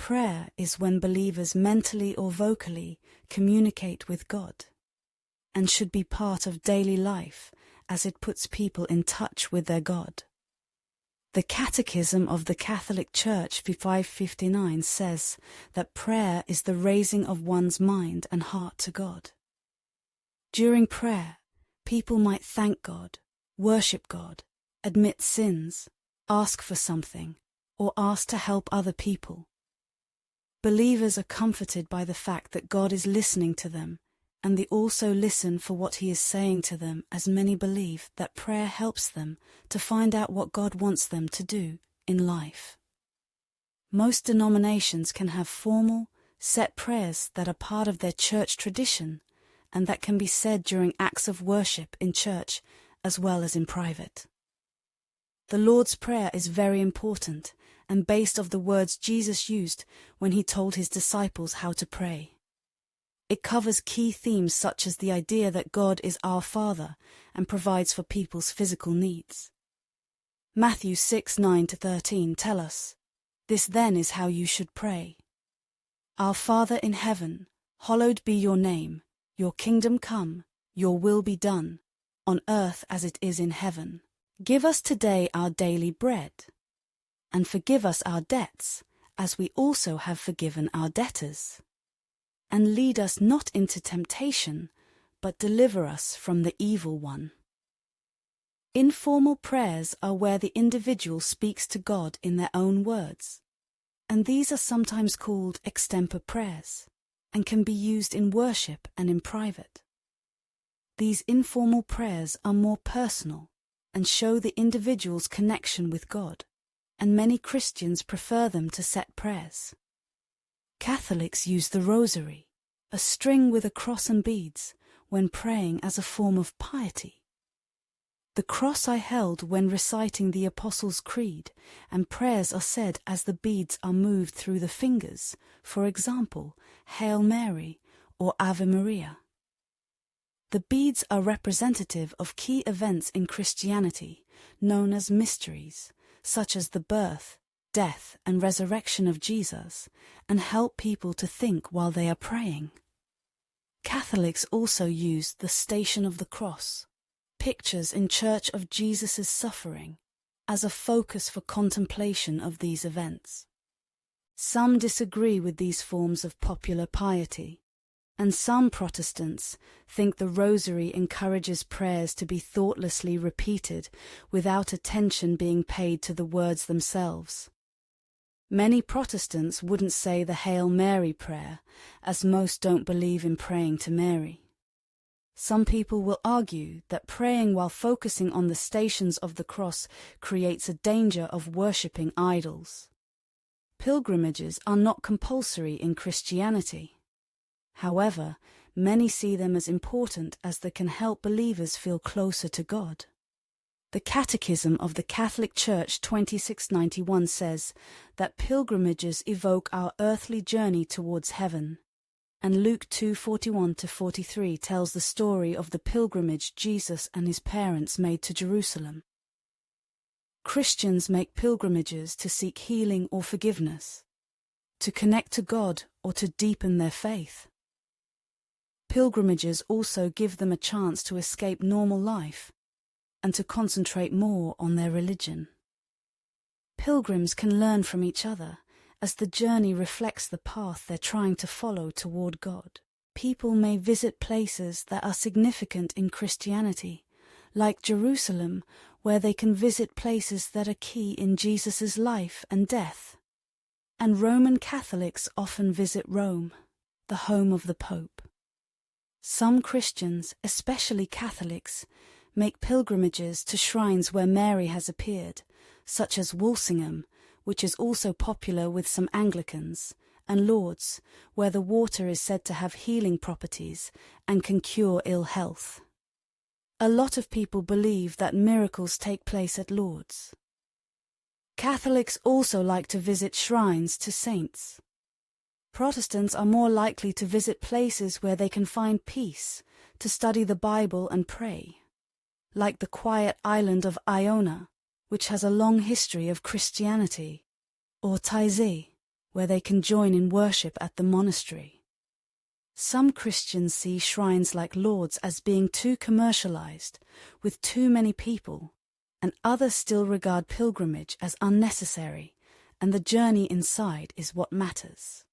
Prayer is when believers mentally or vocally communicate with God, and should be part of daily life as it puts people in touch with their God. The Catechism of the Catholic Church 559 says that prayer is the raising of one's mind and heart to God. During prayer, people might thank God, worship God, admit sins, ask for something, or ask to help other people. Believers are comforted by the fact that God is listening to them, and they also listen for what He is saying to them, as many believe that prayer helps them to find out what God wants them to do in life. Most denominations can have formal, set prayers that are part of their church tradition and that can be said during acts of worship in church as well as in private. The Lord's Prayer is very important and based off the words Jesus used when He told His disciples how to pray. It covers key themes such as the idea that God is our Father and provides for people's physical needs. Matthew 6:9-13 tell us, "This then is how you should pray. Our Father in heaven, hallowed be your name, your kingdom come, your will be done, on earth as it is in heaven. Give us today our daily bread, and forgive us our debts, as we also have forgiven our debtors. And lead us not into temptation, but deliver us from the evil one." Informal prayers are where the individual speaks to God in their own words, and these are sometimes called extempore prayers, and can be used in worship and in private. These informal prayers are more personal and show the individual's connection with God, and many Christians prefer them to set prayers. Catholics use the rosary, a string with a cross and beads, when praying as a form of piety. The cross I held when reciting the Apostles' Creed, and prayers are said as the beads are moved through the fingers, for example, Hail Mary or Ave Maria. The beads are representative of key events in Christianity, known as mysteries, such as the birth, death, and resurrection of Jesus, and help people to think while they are praying. Catholics also use the Station of the Cross, pictures in church of Jesus' suffering, as a focus for contemplation of these events. Some disagree with these forms of popular piety, and some Protestants think the Rosary encourages prayers to be thoughtlessly repeated without attention being paid to the words themselves. Many Protestants wouldn't say the Hail Mary prayer, as most don't believe in praying to Mary. Some people will argue that praying while focusing on the stations of the cross creates a danger of worshipping idols. Pilgrimages are not compulsory in Christianity. However, many see them as important as they can help believers feel closer to God. The Catechism of the Catholic Church 2691 says that pilgrimages evoke our earthly journey towards heaven, and Luke 2:41-43 tells the story of the pilgrimage Jesus and his parents made to Jerusalem. Christians make pilgrimages to seek healing or forgiveness, to connect to God or to deepen their faith. Pilgrimages also give them a chance to escape normal life and to concentrate more on their religion. Pilgrims can learn from each other as the journey reflects the path they're trying to follow toward God. People may visit places that are significant in Christianity, like Jerusalem, where they can visit places that are key in Jesus' life and death. And Roman Catholics often visit Rome, the home of the Pope. Some Christians, especially Catholics, make pilgrimages to shrines where Mary has appeared, such as Walsingham, which is also popular with some Anglicans, and Lourdes, where the water is said to have healing properties and can cure ill health. A lot of people believe that miracles take place at Lourdes. Catholics also like to visit shrines to saints. Protestants are more likely to visit places where they can find peace, to study the Bible and pray, like the quiet island of Iona, which has a long history of Christianity, or Taizé, where they can join in worship at the monastery. Some Christians see shrines like Lourdes as being too commercialized, with too many people, and others still regard pilgrimage as unnecessary, and the journey inside is what matters.